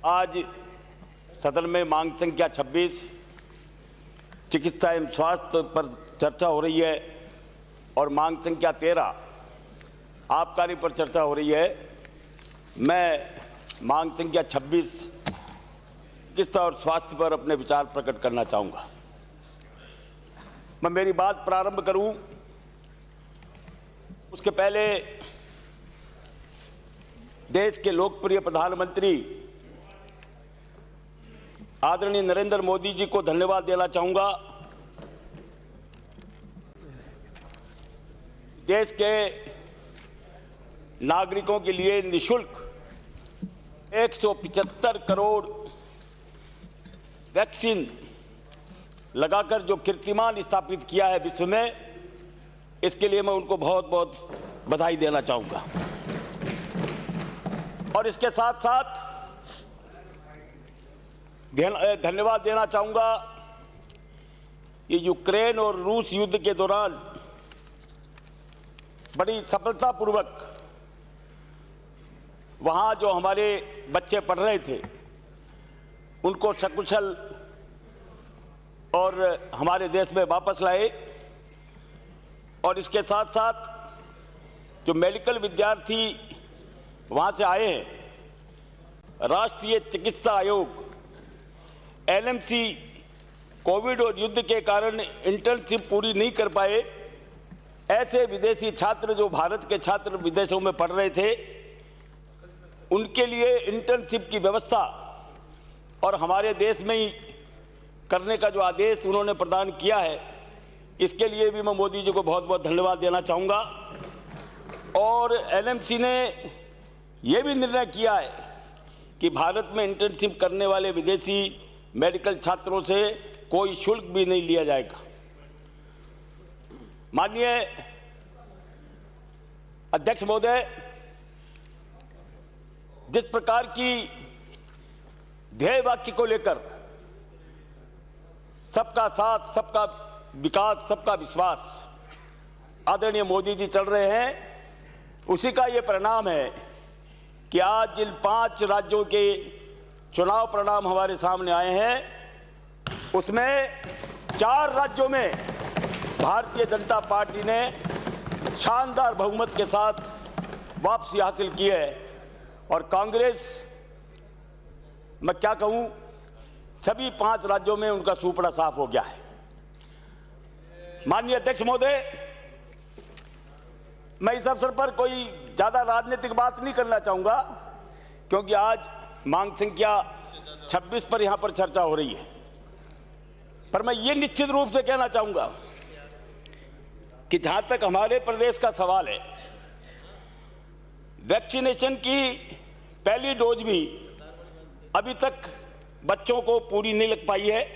आज सदन में मांग संख्या 26 चिकित्सा एवं स्वास्थ्य पर चर्चा हो रही है और मांग संख्या 13 आबकारी पर चर्चा हो रही है। मैं मांग संख्या 26 चिकित्सा और स्वास्थ्य पर अपने विचार प्रकट करना चाहूँगा। मैं मेरी बात प्रारंभ करूँ उसके पहले देश के लोकप्रिय प्रधानमंत्री आदरणीय नरेंद्र मोदी जी को धन्यवाद देना चाहूँगा। देश के नागरिकों के लिए निःशुल्क 175 करोड़ वैक्सीन लगाकर जो कीर्तिमान स्थापित किया है विश्व में, इसके लिए मैं उनको बहुत बहुत बधाई देना चाहूँगा। और इसके साथ साथ धन्यवाद देना चाहूँगा कि यूक्रेन और रूस युद्ध के दौरान बड़ी सफलतापूर्वक वहाँ जो हमारे बच्चे पढ़ रहे थे उनको सकुशल और हमारे देश में वापस लाए। और इसके साथ साथ जो मेडिकल विद्यार्थी वहाँ से आए हैं, राष्ट्रीय चिकित्सा आयोग एनएमसी कोविड और युद्ध के कारण इंटर्नशिप पूरी नहीं कर पाए, ऐसे विदेशी छात्र जो भारत के छात्र विदेशों में पढ़ रहे थे, उनके लिए इंटर्नशिप की व्यवस्था और हमारे देश में ही करने का जो आदेश उन्होंने प्रदान किया है, इसके लिए भी मैं मोदी जी को बहुत बहुत धन्यवाद देना चाहूँगा। और एनएमसी ने यह भी निर्णय किया है कि भारत में इंटर्नशिप करने वाले विदेशी मेडिकल छात्रों से कोई शुल्क भी नहीं लिया जाएगा। माननीय अध्यक्ष महोदय, जिस प्रकार की ध्येय वाक्य को लेकर सबका साथ, सबका विकास, सबका विश्वास आदरणीय मोदी जी चल रहे हैं, उसी का ये परिणाम है कि आज जिन 5 राज्यों के चुनाव परिणाम हमारे सामने आए हैं, उसमें 4 राज्यों में भारतीय जनता पार्टी ने शानदार बहुमत के साथ वापसी हासिल की है। और कांग्रेस, मैं क्या कहूं, सभी 5 राज्यों में उनका सूपड़ा साफ हो गया है। माननीय अध्यक्ष महोदय, मैं इस अवसर पर कोई ज़्यादा राजनीतिक बात नहीं करना चाहूँगा, क्योंकि आज मांग संख्या 26 पर यहाँ पर चर्चा हो रही है। पर मैं ये निश्चित रूप से कहना चाहूँगा कि जहाँ तक हमारे प्रदेश का सवाल है, वैक्सीनेशन की पहली डोज भी अभी तक बच्चों को पूरी नहीं लग पाई है।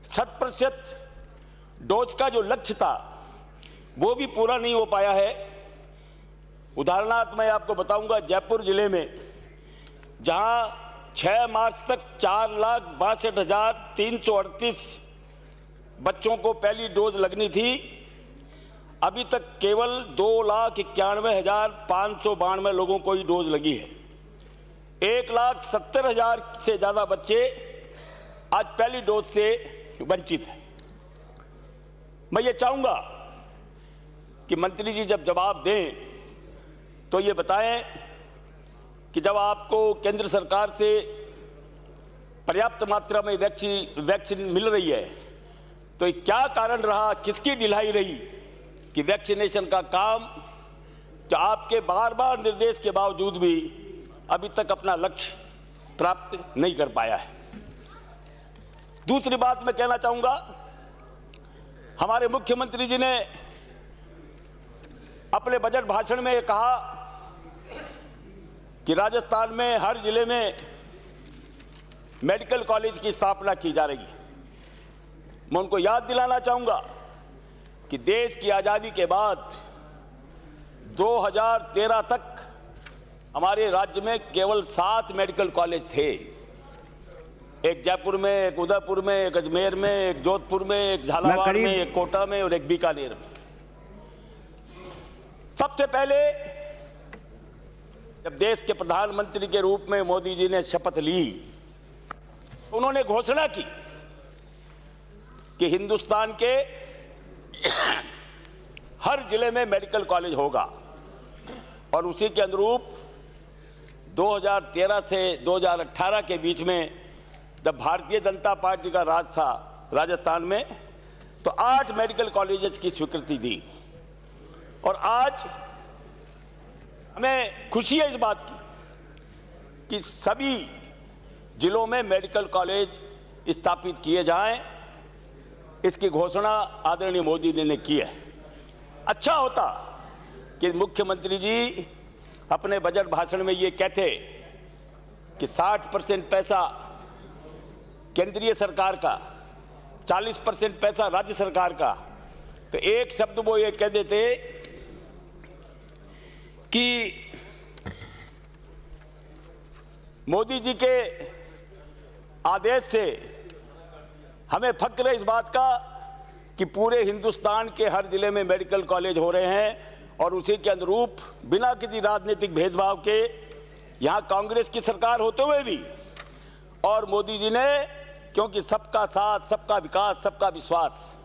100% डोज का जो लक्ष्य था वो भी पूरा नहीं हो पाया है। उदाहरणार्थ मैं आपको बताऊंगा, जयपुर जिले में जहां 6 मार्च तक 4,62,338 बच्चों को पहली डोज लगनी थी, अभी तक केवल 2,91,592 लोगों को ही डोज लगी है। 1,70,000 से ज़्यादा बच्चे आज पहली डोज से वंचित हैं। मैं ये चाहूँगा कि मंत्री जी जब जवाब दें तो ये बताएं कि जब आपको केंद्र सरकार से पर्याप्त मात्रा में वैक्सीन मिल रही है, तो ये क्या कारण रहा, किसकी ढिलाई रही कि वैक्सीनेशन का काम जो आपके बार बार निर्देश के बावजूद भी अभी तक अपना लक्ष्य प्राप्त नहीं कर पाया है। दूसरी बात मैं कहना चाहूँगा, हमारे मुख्यमंत्री जी ने अपने बजट भाषण में कहा कि राजस्थान में हर जिले में मेडिकल कॉलेज की स्थापना की जा रही है। मैं उनको याद दिलाना चाहूँगा कि देश की आज़ादी के बाद 2013 तक हमारे राज्य में केवल 7 मेडिकल कॉलेज थे। एक जयपुर में, एक उदयपुर में, एक अजमेर में, एक जोधपुर में, एक झालावाड़ में, एक कोटा में और एक बीकानेर में। सबसे पहले जब देश के प्रधानमंत्री के रूप में मोदी जी ने शपथ ली, उन्होंने घोषणा की कि हिंदुस्तान के हर जिले में मेडिकल कॉलेज होगा। और उसी के अनुरूप 2013 से 2018 के बीच में जब भारतीय जनता पार्टी का राज था राजस्थान में, तो 8 मेडिकल कॉलेजेस की स्वीकृति दी। और आज हमें खुशी है इस बात की कि सभी जिलों में मेडिकल कॉलेज स्थापित किए जाएं। इसकी घोषणा आदरणीय मोदी जी ने की है। अच्छा होता कि मुख्यमंत्री जी अपने बजट भाषण में ये कहते कि 60% पैसा केंद्रीय सरकार का, 40% पैसा राज्य सरकार का, तो एक शब्द वो ये कह देते कि मोदी जी के आदेश से हमें फक्र है इस बात का कि पूरे हिंदुस्तान के हर जिले में मेडिकल कॉलेज हो रहे हैं। और उसी के अनुरूप बिना किसी राजनीतिक भेदभाव के यहाँ कांग्रेस की सरकार होते हुए भी और मोदी जी ने, क्योंकि सबका साथ, सबका विकास, सबका विश्वास,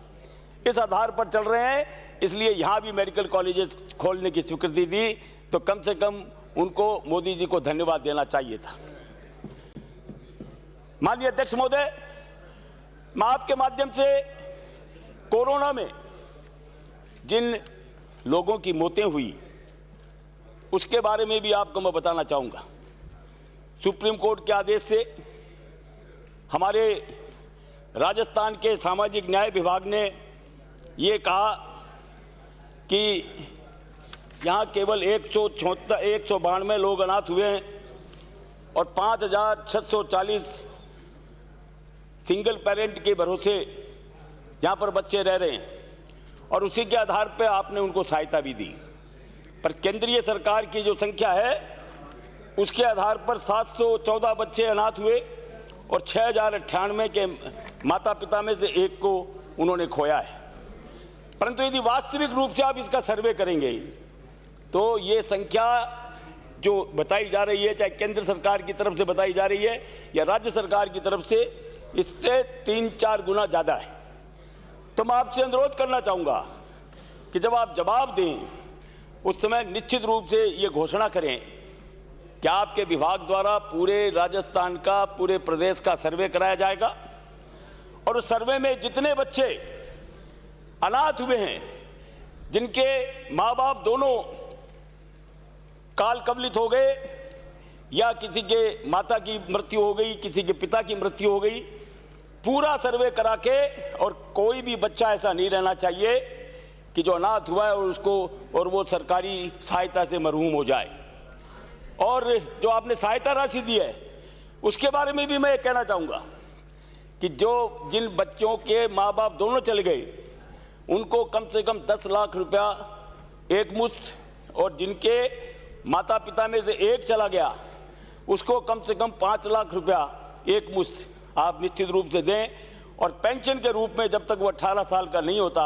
इस आधार पर चल रहे हैं, इसलिए यहाँ भी मेडिकल कॉलेजेस खोलने की स्वीकृति दी। तो कम से कम उनको, मोदी जी को धन्यवाद देना चाहिए था। माननीय अध्यक्ष महोदय, मैं आपके माध्यम से कोरोना में जिन लोगों की मौतें हुई उसके बारे में भी आपको मैं बताना चाहूँगा। सुप्रीम कोर्ट के आदेश से हमारे राजस्थान के सामाजिक न्याय विभाग ने ये कहा कि यहाँ केवल 192 लोग अनाथ हुए हैं और 5640 सिंगल पेरेंट के भरोसे यहाँ पर बच्चे रह रहे हैं। और उसी के आधार पर आपने उनको सहायता भी दी। पर केंद्रीय सरकार की जो संख्या है उसके आधार पर 714 बच्चे अनाथ हुए और 6098 के माता पिता में से एक को उन्होंने खोया है। परंतु यदि वास्तविक रूप से आप इसका सर्वे करेंगे तो ये संख्या जो बताई जा रही है, चाहे केंद्र सरकार की तरफ से बताई जा रही है या राज्य सरकार की तरफ से, इससे 3-4 गुना ज़्यादा है। तो मैं आपसे अनुरोध करना चाहूँगा कि जब आप जवाब दें उस समय निश्चित रूप से ये घोषणा करें कि आपके विभाग द्वारा पूरे राजस्थान का, पूरे प्रदेश का सर्वे कराया जाएगा और उस सर्वे में जितने बच्चे अनाथ हुए हैं, जिनके माँ बाप दोनों काल कवलित हो गए या किसी के माता की मृत्यु हो गई, किसी के पिता की मृत्यु हो गई, पूरा सर्वे करा के, और कोई भी बच्चा ऐसा नहीं रहना चाहिए कि जो अनाथ हुआ है और वो सरकारी सहायता से महरूम हो जाए। और जो आपने सहायता राशि दी है उसके बारे में भी मैं ये कहना चाहूँगा कि जिन बच्चों के माँ बाप दोनों चले गए उनको कम से कम 10 लाख रुपया एक मुश्त, और जिनके माता पिता में से एक चला गया उसको कम से कम 5 लाख रुपया एक मुश्त आप निश्चित रूप से दें। और पेंशन के रूप में जब तक वो 18 साल का नहीं होता,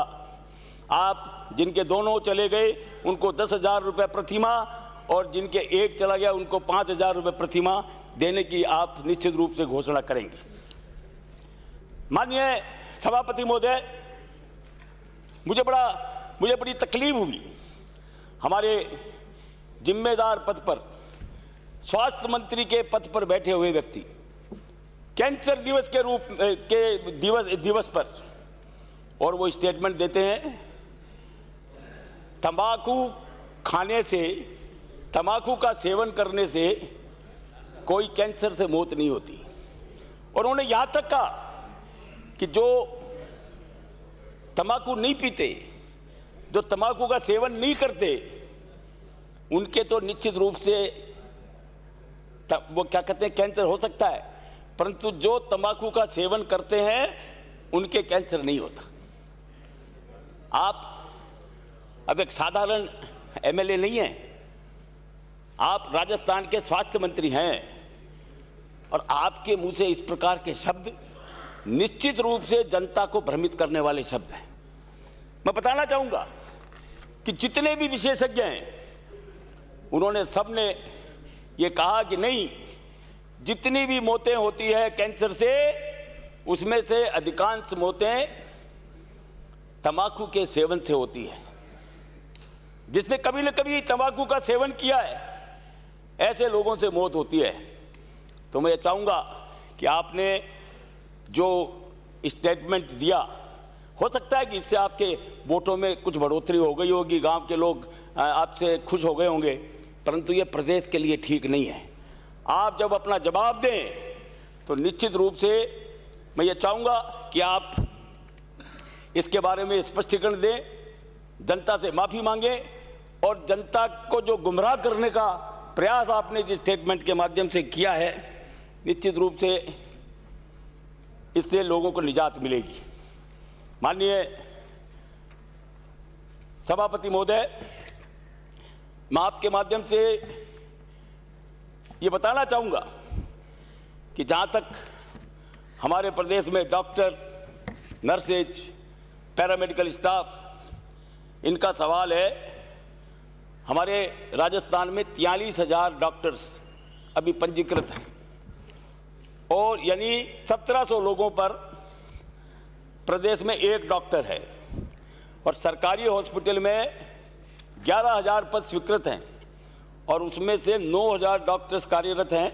आप जिनके दोनों चले गए उनको 10,000 रुपये प्रतिमाह, और जिनके एक चला गया उनको 5,000 रुपये प्रतिमाह देने की आप निश्चित रूप से घोषणा करेंगे। माननीय सभापति महोदय, मुझे बड़ी तकलीफ हुई हमारे जिम्मेदार पद पर, स्वास्थ्य मंत्री के पद पर बैठे हुए व्यक्ति कैंसर दिवस के रूप के दिवस पर, और वो स्टेटमेंट देते हैं तंबाकू खाने से, तंबाकू का सेवन करने से कोई कैंसर से मौत नहीं होती। और उन्होंने यहाँ तक कहा कि जो तंबाकू नहीं पीते, जो तंबाकू का सेवन नहीं करते, उनके तो निश्चित रूप से वो क्या कहते हैं कैंसर हो सकता है, परंतु जो तंबाकू का सेवन करते हैं उनके कैंसर नहीं होता। आप अब एक साधारण एमएलए नहीं हैं, आप राजस्थान के स्वास्थ्य मंत्री हैं, और आपके मुंह से इस प्रकार के शब्द निश्चित रूप से जनता को भ्रमित करने वाले शब्द हैं। मैं बताना चाहूँगा कि जितने भी विशेषज्ञ हैं उन्होंने सबने ये कहा कि नहीं, जितनी भी मौतें होती है कैंसर से, उसमें से अधिकांश मौतें तंबाकू के सेवन से होती है। जिसने कभी न कभी तंबाकू का सेवन किया है, ऐसे लोगों से मौत होती है। तो मैं चाहूँगा कि आपने जो स्टेटमेंट दिया, हो सकता है कि इससे आपके वोटों में कुछ बढ़ोतरी हो गई होगी, गांव के लोग आपसे खुश हो गए होंगे, परंतु ये प्रदेश के लिए ठीक नहीं है। आप जब अपना जवाब दें तो निश्चित रूप से मैं ये चाहूँगा कि आप इसके बारे में स्पष्टीकरण दें, जनता से माफ़ी मांगें, और जनता को जो गुमराह करने का प्रयास आपने जिस स्टेटमेंट के माध्यम से किया है, निश्चित रूप से इससे लोगों को निजात मिलेगी। माननीय सभापति महोदय, मैं आपके माध्यम से ये बताना चाहूँगा कि जहाँ तक हमारे प्रदेश में डॉक्टर, नर्सेज, पैरामेडिकल स्टाफ, इनका सवाल है, हमारे राजस्थान में 43,000 डॉक्टर्स अभी पंजीकृत हैं, और यानी 1700 लोगों पर प्रदेश में एक डॉक्टर है, और सरकारी हॉस्पिटल में 11,000 पद स्वीकृत हैं, और उसमें से 9,000 डॉक्टर्स कार्यरत हैं,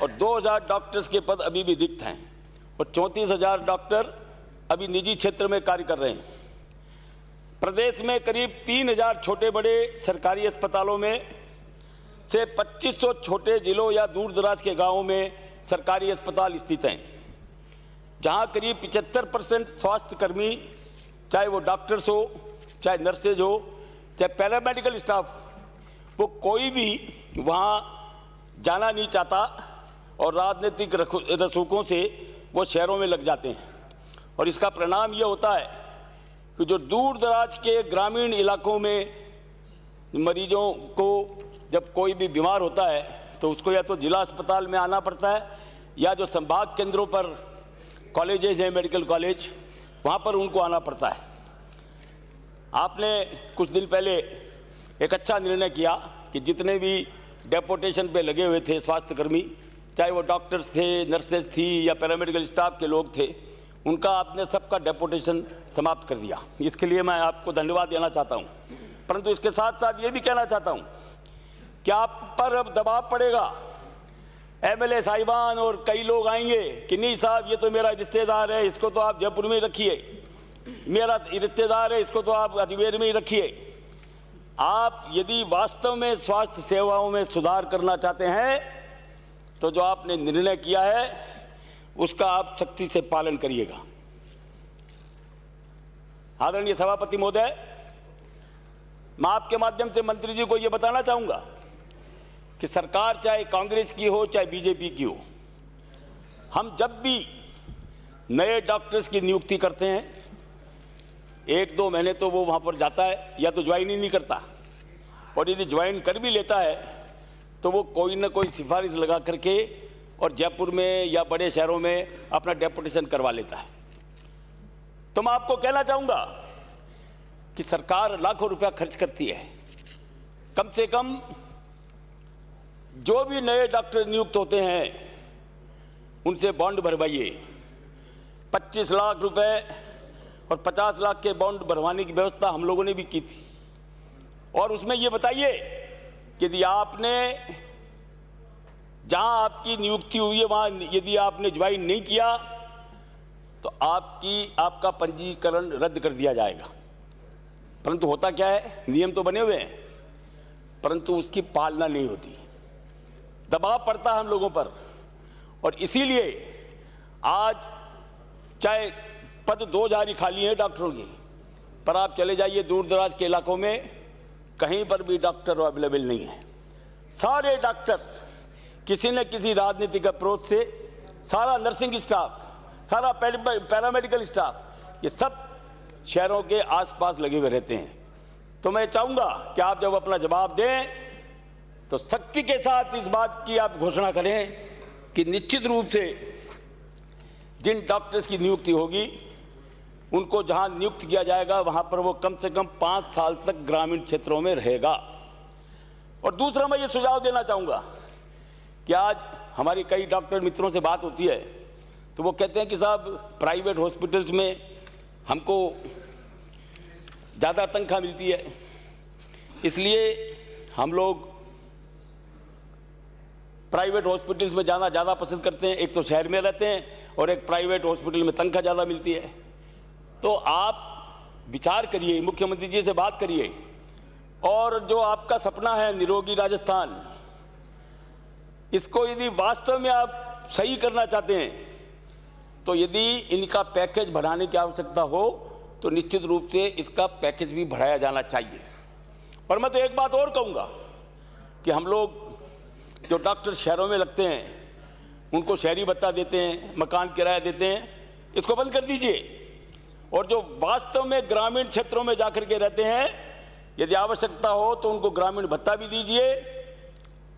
और 2,000 डॉक्टर्स के पद अभी भी रिक्त हैं, और 34,000 डॉक्टर अभी निजी क्षेत्र में कार्य कर रहे हैं। प्रदेश में करीब 3,000 छोटे बड़े सरकारी अस्पतालों में से 2500 छोटे जिलों या दूर दराज के गांवों में सरकारी अस्पताल स्थित हैं, जहां करीब 75% स्वास्थ्यकर्मी, चाहे वो डॉक्टर्स हो, चाहे नर्सेज हो, चाहे पैरामेडिकल स्टाफ, वो कोई भी वहां जाना नहीं चाहता, और राजनीतिक रसूखों से वो शहरों में लग जाते हैं। और इसका परिणाम ये होता है कि जो दूर दराज के ग्रामीण इलाकों में मरीजों को जब कोई भी बीमार होता है तो उसको या तो जिला अस्पताल में आना पड़ता है, या जो संभाग केंद्रों पर कॉलेजेज हैं, मेडिकल कॉलेज, वहाँ पर उनको आना पड़ता है। आपने कुछ दिन पहले एक अच्छा निर्णय किया कि जितने भी डेपुटेशन पे लगे हुए थे स्वास्थ्यकर्मी, चाहे वो डॉक्टर्स थे, नर्सेज थी, या पैरामेडिकल स्टाफ के लोग थे, उनका आपने सबका डेपुटेशन समाप्त कर दिया। इसके लिए मैं आपको धन्यवाद देना चाहता हूँ। परंतु इसके साथ साथ ये भी कहना चाहता हूँ कि आप पर अब दबाव पड़ेगा, एमएलए साहिबान और कई लोग आएंगे कि नहीं साहब, ये तो मेरा रिश्तेदार है, इसको तो आप जयपुर में ही रखिए, मेरा रिश्तेदार है, इसको तो आप अजमेर में ही रखिए। आप यदि वास्तव में स्वास्थ्य सेवाओं में सुधार करना चाहते हैं तो जो आपने निर्णय किया है उसका आप सख्ती से पालन करिएगा। आदरणीय सभापति महोदय, मैं आपके माध्यम से मंत्री जी को यह बताना चाहूंगा कि सरकार चाहे कांग्रेस की हो चाहे बीजेपी की हो, हम जब भी नए डॉक्टर्स की नियुक्ति करते हैं, 1-2 महीने तो वो वहाँ पर जाता है, या तो ज्वाइन ही नहीं करता, और यदि ज्वाइन कर भी लेता है तो वो कोई ना कोई सिफारिश लगा करके और जयपुर में या बड़े शहरों में अपना डेपुटेशन करवा लेता है। तो मैं आपको कहना चाहूँगा कि सरकार लाखों रुपया खर्च करती है, कम से कम जो भी नए डॉक्टर नियुक्त होते हैं उनसे बॉन्ड भरवाइए। 25 लाख रुपए और 50 लाख के बॉन्ड भरवाने की व्यवस्था हम लोगों ने भी की थी, और उसमें ये बताइए कि यदि आपने जहां आपकी नियुक्ति हुई है वहां यदि आपने ज्वाइन नहीं किया तो आपका पंजीकरण रद्द कर दिया जाएगा। परंतु होता क्या है, नियम तो बने हुए हैं परंतु उसकी पालना नहीं होती, दबाव पड़ता है हम लोगों पर, और इसीलिए आज चाहे पद 2,000 ही खाली हैं डॉक्टरों की, पर आप चले जाइए दूर दराज के इलाकों में, कहीं पर भी डॉक्टर अवेलेबल नहीं है। सारे डॉक्टर किसी न किसी राजनीतिक अप्रोच से, सारा नर्सिंग स्टाफ, सारा पैरामेडिकल स्टाफ, ये सब शहरों के आसपास लगे हुए रहते हैं। तो मैं चाहूँगा कि आप जब अपना जवाब दें तो सख्ती के साथ इस बात की आप घोषणा करें कि निश्चित रूप से जिन डॉक्टर्स की नियुक्ति होगी उनको जहां नियुक्त किया जाएगा वहां पर वो कम से कम 5 साल तक ग्रामीण क्षेत्रों में रहेगा। और दूसरा मैं ये सुझाव देना चाहूँगा कि आज हमारी कई डॉक्टर मित्रों से बात होती है तो वो कहते हैं कि साहब प्राइवेट हॉस्पिटल्स में हमको ज़्यादा तनख्वाह मिलती है, इसलिए हम लोग प्राइवेट हॉस्पिटल्स में जाना ज़्यादा पसंद करते हैं। एक तो शहर में रहते हैं और एक प्राइवेट हॉस्पिटल में तनख्वाह ज़्यादा मिलती है। तो आप विचार करिए, मुख्यमंत्री जी से बात करिए, और जो आपका सपना है निरोगी राजस्थान, इसको यदि वास्तव में आप सही करना चाहते हैं तो यदि इनका पैकेज बढ़ाने की आवश्यकता हो तो निश्चित रूप से इसका पैकेज भी बढ़ाया जाना चाहिए। और मैं तो एक बात और कहूँगा कि हम लोग जो डॉक्टर शहरों में लगते हैं उनको शहरी भत्ता देते हैं, मकान किराया देते हैं, इसको बंद कर दीजिए। और जो वास्तव में ग्रामीण क्षेत्रों में जाकर के रहते हैं, यदि आवश्यकता हो तो उनको ग्रामीण भत्ता भी दीजिए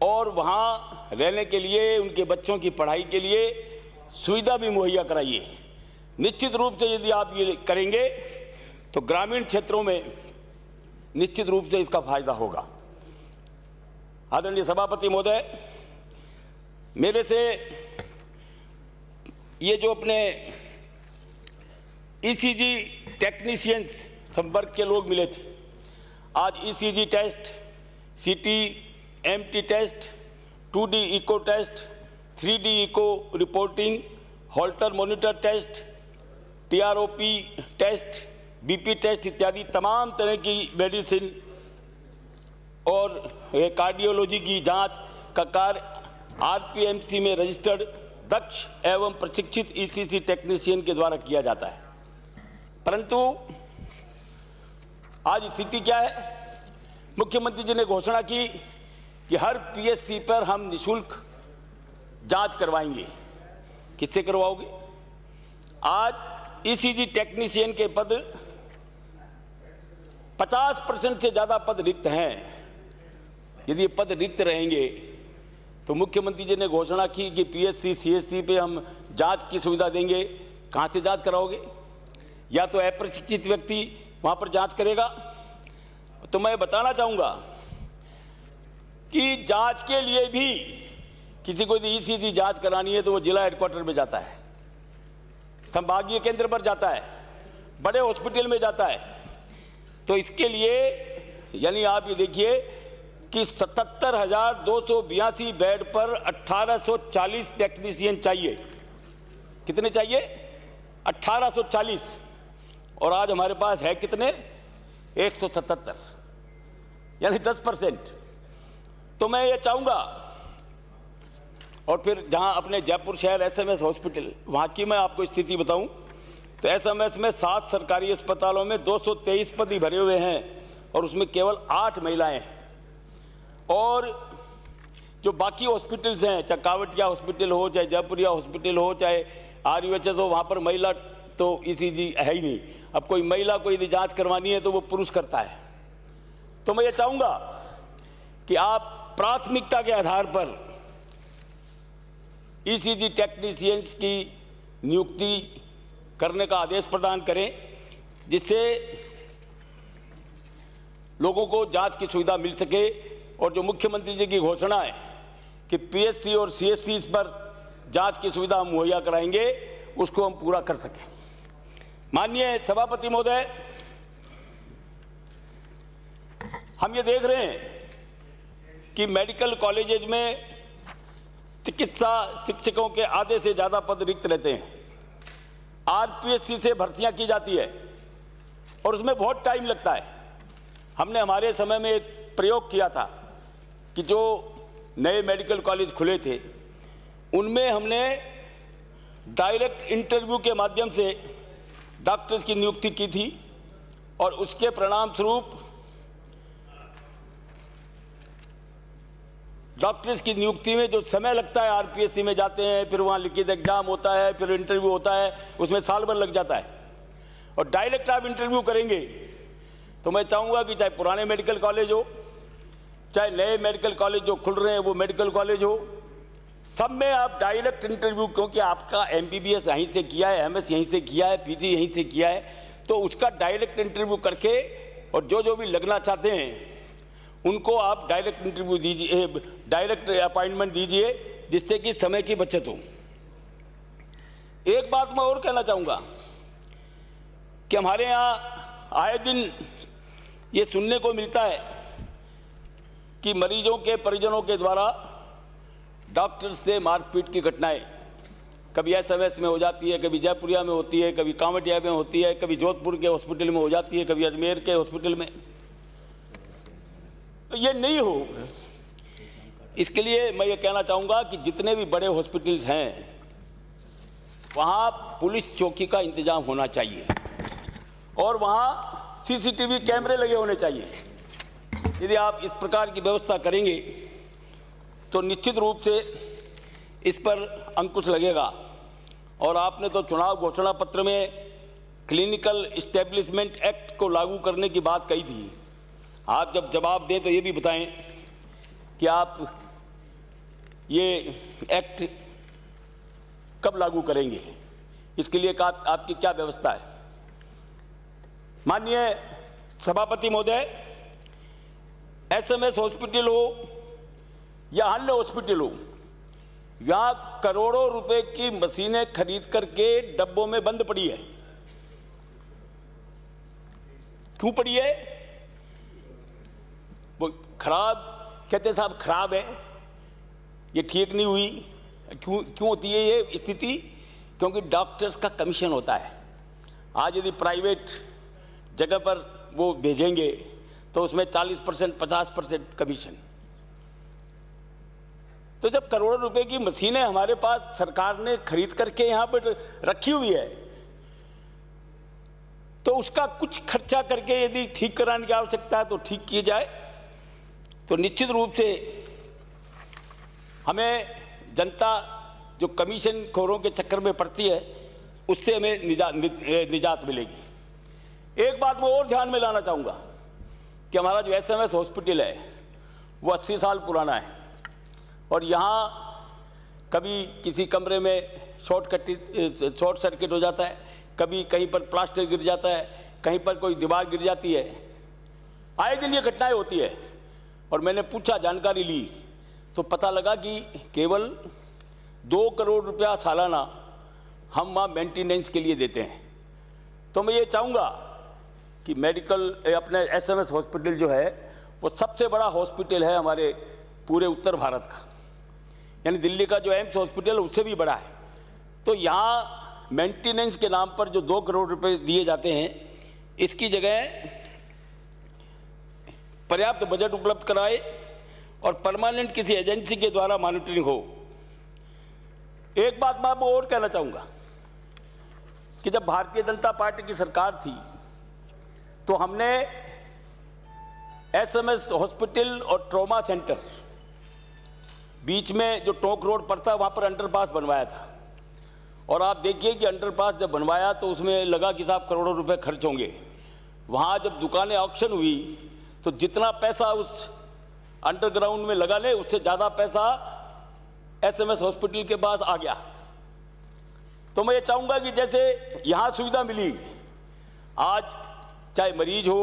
और वहाँ रहने के लिए, उनके बच्चों की पढ़ाई के लिए सुविधा भी मुहैया कराइए। निश्चित रूप से यदि आप ये करेंगे तो ग्रामीण क्षेत्रों में निश्चित रूप से इसका फायदा होगा। आदरणीय सभापति महोदय, मेरे से ये जो अपने ईसीजी टेक्नीशियंस संपर्क के लोग मिले थे, आज ECG test, CT MT test, 2D echo test, 3D echo reporting, Holter monitor test, TROP test, BP test इत्यादि तमाम तरह की मेडिसिन और कार्डियोलॉजी की जांच का कार्य RPMC में रजिस्टर्ड दक्ष एवं प्रशिक्षित ECG टेक्नीशियन के द्वारा किया जाता है। परंतु आज स्थिति क्या है? मुख्यमंत्री जी ने घोषणा की कि हर PSC पर हम निःशुल्क जांच करवाएंगे। किससे करवाओगे? आज ECG टेक्नीशियन के पद 50% से ज़्यादा पद रिक्त हैं। यदि ये पद रिक्त रहेंगे तो मुख्यमंत्री जी ने घोषणा की कि PSC CSC पे हम जांच की सुविधा देंगे। कहाँ से जांच कराओगे? या तो अप्रशिक्षित व्यक्ति वहाँ पर जांच करेगा। तो मैं बताना चाहूँगा कि जांच के लिए भी किसी को यदि ECG जांच करानी है तो वो जिला हेडक्वार्टर में जाता है, संभागीय केंद्र पर जाता है, बड़े हॉस्पिटल में जाता है। तो इसके लिए यानी आप ये देखिए कि 77,282 बेड पर 1840 टेक्नीशियन चाहिए। कितने चाहिए? 1840। और आज हमारे पास है कितने? 177, यानी 10%। तो मैं ये चाहूँगा, और फिर जहाँ अपने जयपुर शहर SMS हॉस्पिटल, वहाँ की मैं आपको स्थिति बताऊँ तो SMS में 7 सरकारी अस्पतालों में 223 पद ही भरे हुए हैं और उसमें केवल 8 महिलाएं हैं। और जो बाकी हॉस्पिटल्स हैं, चाहे कावटिया हॉस्पिटल हो, चाहे जयपुरिया हॉस्पिटल हो, चाहे RUHS हो, वहाँ पर महिला तो ECG है ही नहीं। अब कोई महिला को यदि जांच करवानी है तो वो पुरुष करता है। तो मैं ये चाहूँगा कि आप प्राथमिकता के आधार पर ECG टेक्नीशियंस की नियुक्ति करने का आदेश प्रदान करें, जिससे लोगों को जांच की सुविधा मिल सके। और जो मुख्यमंत्री जी की घोषणा है कि PSC और CSC पर जांच की सुविधा हम मुहैया कराएंगे, उसको हम पूरा कर सकें। माननीय सभापति महोदय, हम ये देख रहे हैं कि मेडिकल कॉलेजेज में चिकित्सा शिक्षकों के आधे से ज़्यादा पद रिक्त रहते हैं। RPSC से भर्तियां की जाती है और उसमें बहुत टाइम लगता है। हमने हमारे समय में एक प्रयोग किया था कि जो नए मेडिकल कॉलेज खुले थे उनमें हमने डायरेक्ट इंटरव्यू के माध्यम से डॉक्टर्स की नियुक्ति की थी और उसके परिणाम स्वरूप डॉक्टर्स की नियुक्ति में जो समय लगता है, RPSC में जाते हैं, फिर वहाँ लिखित एग्जाम होता है, फिर इंटरव्यू होता है, उसमें साल भर लग जाता है। और डायरेक्ट आप इंटरव्यू करेंगे तो मैं चाहूँगा कि चाहे पुराने मेडिकल कॉलेज हो, चाहे नए मेडिकल कॉलेज जो खुल रहे हैं वो मेडिकल कॉलेज हो, सब में आप डायरेक्ट इंटरव्यू, क्योंकि आपका MBBS यहीं से किया है, MS यहीं से किया है, PG यहीं से किया है, तो उसका डायरेक्ट इंटरव्यू करके और जो भी लगना चाहते हैं उनको आप डायरेक्ट इंटरव्यू दीजिए, डायरेक्ट अपॉइंटमेंट दीजिए, जिससे कि समय की बचत हो। एक बात मैं और कहना चाहूँगा कि हमारे यहाँ आए दिन ये सुनने को मिलता है कि मरीजों के परिजनों के द्वारा डॉक्टर से मारपीट की घटनाएं कभी एसएमएस में हो जाती है, कभी जयपुरिया में होती है, कभी कांवटिया में होती है, कभी जोधपुर के हॉस्पिटल में हो जाती है, कभी अजमेर के हॉस्पिटल में। तो ये नहीं हो, इसके लिए मैं ये कहना चाहूँगा कि जितने भी बड़े हॉस्पिटल्स हैं वहाँ पुलिस चौकी का इंतजाम होना चाहिए और वहाँ सीसीटीवी कैमरे लगे होने चाहिए। यदि आप इस प्रकार की व्यवस्था करेंगे तो निश्चित रूप से इस पर अंकुश लगेगा। और आपने तो चुनाव घोषणा पत्र में क्लिनिकल इस्टेब्लिशमेंट एक्ट को लागू करने की बात कही थी। आप जब जवाब दें तो ये भी बताएं कि आप ये एक्ट कब लागू करेंगे, इसके लिए आपकी क्या व्यवस्था है। माननीय सभापति महोदय, एसएमएस हॉस्पिटल हो या अन्य हॉस्पिटल हो, यहाँ करोड़ों रुपए की मशीनें खरीद करके डब्बों में बंद पड़ी है। क्यों पड़ी है? वो खराब कहते साहब, खराब है, ये ठीक नहीं हुई। क्यों होती है ये स्थिति? क्योंकि डॉक्टर्स का कमीशन होता है। आज यदि प्राइवेट जगह पर वो भेजेंगे तो उसमें 40% 50% कमीशन। तो जब करोड़ों रुपए की मशीनें हमारे पास सरकार ने खरीद करके यहाँ पर रखी हुई है, तो उसका कुछ खर्चा करके यदि ठीक कराने की आवश्यकता है तो ठीक किए जाए। तो निश्चित रूप से हमें जनता जो कमीशन खोरों के चक्कर में पड़ती है उससे हमें निजात मिलेगी। एक बात मैं और ध्यान में लाना चाहूँगा कि हमारा जो एसएमएस हॉस्पिटल है वो 80 साल पुराना है और यहाँ कभी किसी कमरे में शॉर्ट सर्किट हो जाता है, कभी कहीं पर प्लास्टर गिर जाता है, कहीं पर कोई दीवार गिर जाती है। आए दिन ये घटनाएं होती है और मैंने पूछा, जानकारी ली तो पता लगा कि केवल 2 करोड़ रुपया सालाना हम वहाँ मेंटेनेंस के लिए देते हैं। तो मैं ये चाहूँगा कि मेडिकल अपने एसएमएस हॉस्पिटल जो है वो सबसे बड़ा हॉस्पिटल है हमारे पूरे उत्तर भारत का, यानी दिल्ली का जो एम्स हॉस्पिटल उससे भी बड़ा है। तो यहाँ मेंटेनेंस के नाम पर जो 2 करोड़ रुपए दिए जाते हैं, इसकी जगह पर्याप्त बजट उपलब्ध कराए और परमानेंट किसी एजेंसी के द्वारा मॉनिटरिंग हो। एक बात मैं आपको और कहना चाहूँगा कि जब भारतीय जनता पार्टी की सरकार थी तो हमने एसएमएस हॉस्पिटल और ट्रॉमा सेंटर बीच में जो टोंक रोड पर था वहाँ पर अंडरपास बनवाया था। और आप देखिए कि अंडरपास जब बनवाया तो उसमें लगा कि साहब करोड़ों रुपए खर्च होंगे। वहाँ जब दुकानें ऑक्शन हुई तो जितना पैसा उस अंडरग्राउंड में लगा ले उससे ज़्यादा पैसा एसएमएस हॉस्पिटल के पास आ गया। तो मैं ये चाहूँगा कि जैसे यहाँ सुविधा मिली, आज चाहे मरीज हो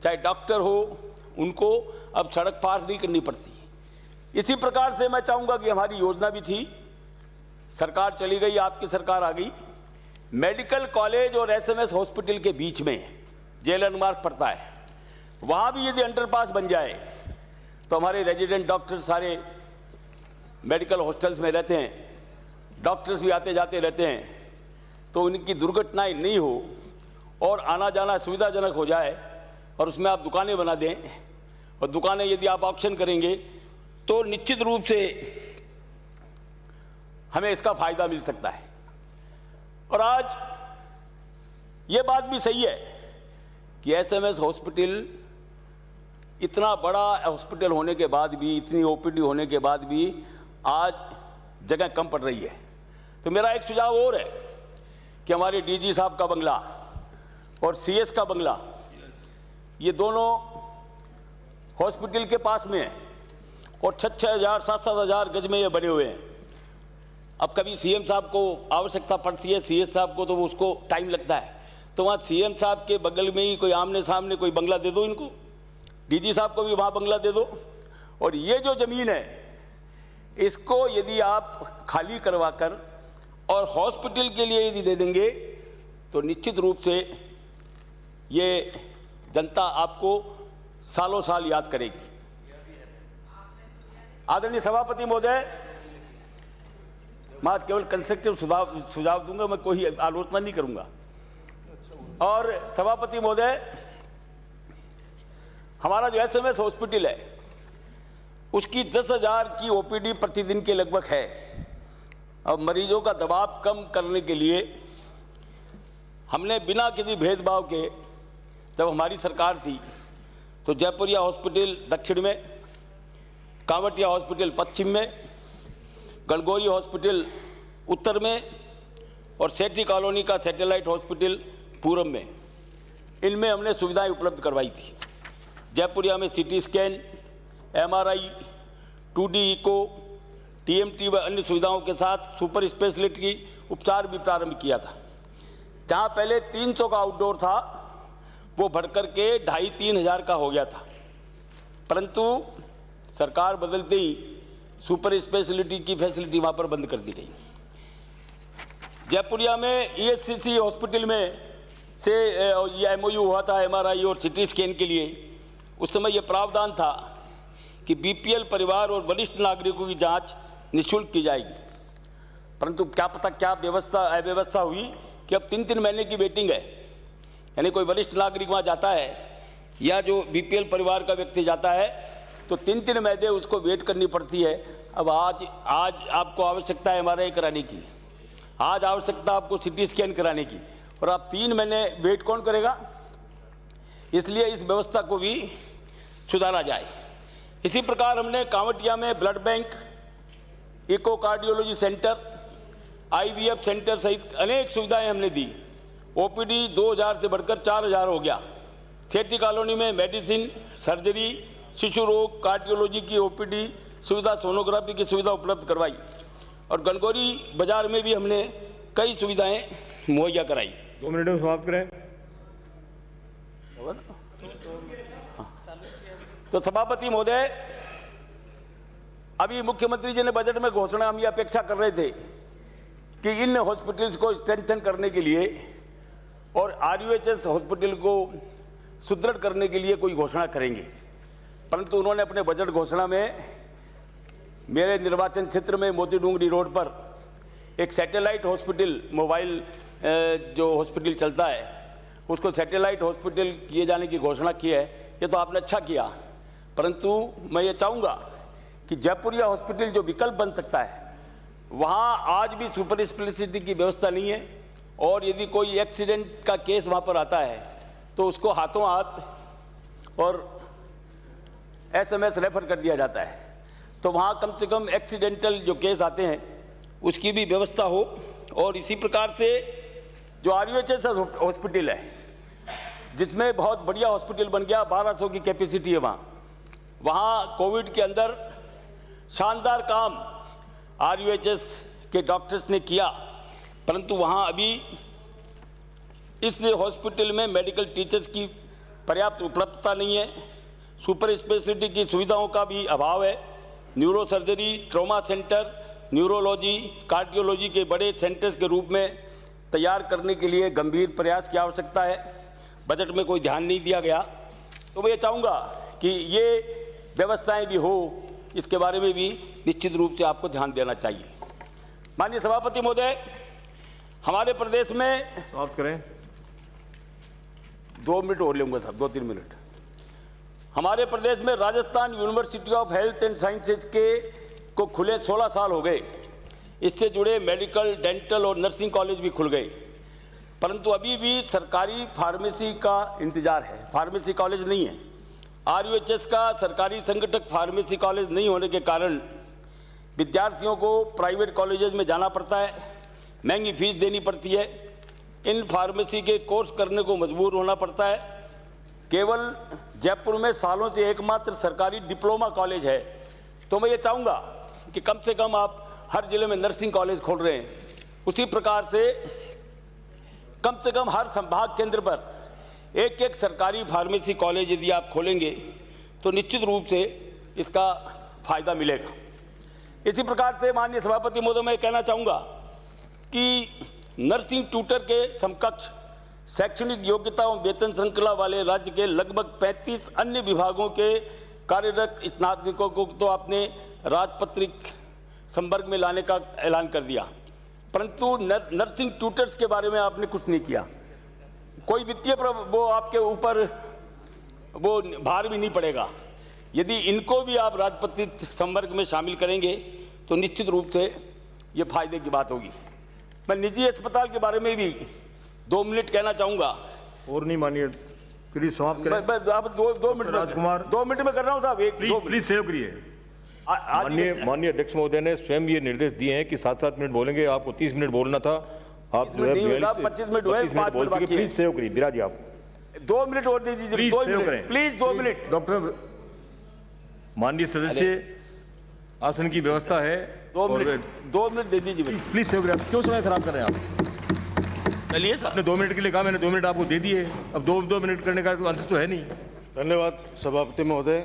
चाहे डॉक्टर हो, उनको अब सड़क पार नहीं करनी पड़ती। इसी प्रकार से मैं चाहूँगा कि हमारी योजना भी थी, सरकार चली गई, आपकी सरकार आ गई, मेडिकल कॉलेज और एसएमएस हॉस्पिटल के बीच में जेएलएन मार्ग पड़ता है, वहाँ भी यदि अंडरपास बन जाए तो हमारे रेजिडेंट डॉक्टर सारे मेडिकल हॉस्टल्स में रहते हैं, डॉक्टर्स भी आते जाते रहते हैं, तो उनकी दुर्घटनाएं नहीं हो और आना जाना सुविधाजनक हो जाए। और उसमें आप दुकानें बना दें और दुकानें यदि आप ऑक्शन करेंगे तो निश्चित रूप से हमें इसका फायदा मिल सकता है। और आज ये बात भी सही है कि एसएमएस हॉस्पिटल इतना बड़ा हॉस्पिटल होने के बाद भी, इतनी ओपीडी होने के बाद भी आज जगह कम पड़ रही है। तो मेरा एक सुझाव और है कि हमारे डीजी साहब का बंगला और सीएस का बंगला, ये दोनों हॉस्पिटल के पास में है और 6,000 7,000 गज में ये बने हुए हैं। अब कभी सीएम साहब को आवश्यकता पड़ती है, सीएस साहब को, तो उसको टाइम लगता है, तो वहाँ सीएम साहब के बगल में ही कोई आमने सामने कोई बंगला दे दो इनको, डीजी साहब को भी वहाँ बंगला दे दो। और ये जो ज़मीन है इसको यदि आप खाली करवाकर और हॉस्पिटल के लिए यदि दे देंगे तो निश्चित रूप से ये जनता आपको सालों साल याद करेगी। आदरणीय सभापति महोदय, मैं आज केवल कंस्ट्रक्टिव सुझाव दूंगा, मैं कोई आलोचना नहीं करूंगा। और सभापति महोदय, हमारा जो एसएमएस हॉस्पिटल है उसकी 10,000 की ओपीडी प्रतिदिन के लगभग है। अब मरीजों का दबाव कम करने के लिए हमने बिना किसी भेदभाव के, जब हमारी सरकार थी तो जयपुरिया हॉस्पिटल दक्षिण में, कांवटिया हॉस्पिटल पश्चिम में, गणगौरी हॉस्पिटल उत्तर में और सेठी कॉलोनी का सैटेलाइट हॉस्पिटल पूर्व में, इनमें हमने सुविधाएं उपलब्ध करवाई थी। जयपुरिया में CT scan, MRI, 2D eco, TMT व अन्य सुविधाओं के साथ सुपर स्पेशलिटी उपचार भी प्रारंभ किया था। जहाँ पहले 300 का आउटडोर था वो बढ़कर के 2,500-3 हज़ार का हो गया था, परंतु सरकार बदलते ही सुपर स्पेशलिटी की फैसिलिटी वहाँ पर बंद कर दी गई। जयपुरिया में ईएससीसी हॉस्पिटल में से ये एमओयू हुआ था एमआरआई और सिटी स्कैन के लिए। उस समय ये प्रावधान था कि बीपीएल परिवार और वरिष्ठ नागरिकों की जांच निःशुल्क की जाएगी, परंतु क्या पता क्या अव्यवस्था हुई कि अब 3-3 महीने की वेटिंग है। यानी कोई वरिष्ठ नागरिक वहाँ जाता है या जो बीपीएल परिवार का व्यक्ति जाता है तो 3-3 महीने उसको वेट करनी पड़ती है। अब आज आपको आवश्यकता है एमआरआई कराने की, आज आवश्यकता आपको सिटी स्कैन कराने की, और आप 3 महीने वेट कौन करेगा? इसलिए इस व्यवस्था को भी सुधारा जाए। इसी प्रकार हमने कांवटिया में blood bank, echo cardiology centre, IVF centre सहित अनेक सुविधाएं हमने दी। ओपीडी 2,000 से बढ़कर 4,000 हो गया। सेठी कॉलोनी में मेडिसिन, सर्जरी, शिशु रोग, कार्डियोलॉजी की ओपीडी सुविधा, सोनोग्राफी की सुविधा उपलब्ध करवाई। और गणगौरी बाजार में भी हमने कई सुविधाएं मुहैया कराई। 2 मिनट में समाप्त करें। तो सभापति महोदय, अभी मुख्यमंत्री जी ने बजट में घोषणा, हम ये अपेक्षा कर रहे थे कि इन हॉस्पिटल्स को स्ट्रेंथन करने के लिए और आरयूएचएस हॉस्पिटल को सुदृढ़ करने के लिए कोई घोषणा करेंगे, परंतु उन्होंने अपने बजट घोषणा में मेरे निर्वाचन क्षेत्र में मोती डूंगरी रोड पर एक सैटेलाइट हॉस्पिटल, मोबाइल जो हॉस्पिटल चलता है उसको सैटेलाइट हॉस्पिटल किए जाने की घोषणा की है। ये तो आपने अच्छा किया, परंतु मैं ये चाहूँगा कि जयपुरिया हॉस्पिटल जो विकल्प बन सकता है, वहाँ आज भी सुपर स्पेशलिटी की व्यवस्था नहीं है, और यदि कोई एक्सीडेंट का केस वहाँ पर आता है तो उसको हाथों हाथ और एसएमएस रेफर कर दिया जाता है। तो वहाँ कम से कम एक्सीडेंटल जो केस आते हैं उसकी भी व्यवस्था हो। और इसी प्रकार से जो आरयूएचएस हॉस्पिटल है, जिसमें बहुत बढ़िया हॉस्पिटल बन गया, 1200 की कैपेसिटी है वहाँ कोविड के अंदर शानदार काम आरयूएचएस के डॉक्टर्स ने किया, परंतु वहाँ अभी इस हॉस्पिटल में मेडिकल टीचर्स की पर्याप्त उपलब्धता नहीं है। सुपर स्पेशलिटी की सुविधाओं का भी अभाव है। Neuro surgery, trauma centre, neurology, cardiology के बड़े सेंटर्स के रूप में तैयार करने के लिए गंभीर प्रयास की आवश्यकता है। बजट में कोई ध्यान नहीं दिया गया, तो मैं ये चाहूँगा कि ये व्यवस्थाएं भी हो, इसके बारे में भी निश्चित रूप से आपको ध्यान देना चाहिए। माननीय सभापति महोदय, हमारे प्रदेश में, समाप्त करें। 2 मिनट और लूँगा साहब, 2-3 मिनट। हमारे प्रदेश में Rajasthan university of health and sciences को खुले 16 साल हो गए। इससे जुड़े मेडिकल, डेंटल और नर्सिंग कॉलेज भी खुल गए, परंतु अभी भी सरकारी फार्मेसी का इंतजार है। फार्मेसी कॉलेज नहीं है। आरयूएचएस का सरकारी संगठक फार्मेसी कॉलेज नहीं होने के कारण विद्यार्थियों को प्राइवेट कॉलेजेस में जाना पड़ता है, महंगी फीस देनी पड़ती है, इन फार्मेसी के कोर्स करने को मजबूर होना पड़ता है। केवल जयपुर में सालों से एकमात्र सरकारी डिप्लोमा कॉलेज है। तो मैं ये चाहूँगा कि कम से कम आप हर जिले में नर्सिंग कॉलेज खोल रहे हैं, उसी प्रकार से कम हर संभाग केंद्र पर एक सरकारी फार्मेसी कॉलेज यदि आप खोलेंगे तो निश्चित रूप से इसका फायदा मिलेगा। इसी प्रकार से माननीय सभापति महोदय, मैं कहना चाहूँगा कि नर्सिंग ट्यूटर के समकक्ष शैक्षणिक योग्यता एवं वेतन श्रृंखला वाले राज्य के लगभग 35 अन्य विभागों के कार्यरत स्नातकों को तो आपने राजपत्रित संवर्ग में लाने का ऐलान कर दिया, परंतु नर्सिंग ट्यूटर्स के बारे में आपने कुछ नहीं किया। कोई वित्तीय वो आपके ऊपर वो भार भी नहीं पड़ेगा। यदि इनको भी आप राजपत्रित संवर्ग में शामिल करेंगे तो निश्चित रूप से ये फायदे की बात होगी। मैं निजी अस्पताल के बारे में भी 2 मिनट कहना चाहूँगा। और नहीं मानिए, प्लीज समाप्त करें। आप दो मिनट राजकुमार, 2 मिनट में कर रहा हूँ साहब, प्लीज सेव करिए। माननीय अध्यक्ष महोदय ने स्वयं ये निर्देश दिए हैं कि 7-7 मिनट बोलेंगे, आपको 30 मिनट बोलना था। आप 25 मिनट हुए, 5 मिनट बाकी है। प्लीज सेव करिए। बिराज जी आप 2 मिनट और दे दीजिए, प्लीज सेव करें। Please 2 minute. डॉक्टर माननीय सदस्य, आसन की व्यवस्था है। 2 मिनट दे दीजिए बस। प्लीज सेव करें। क्यों समय खराब कर रहे हैं आप? चलिए साहब, आपने 2 मिनट के लिए कहा, मैंने 2 मिनट आपको दे दिए। अब 2 मिनट करने का तो अंत तो है नहीं। धन्यवाद सभापति महोदय।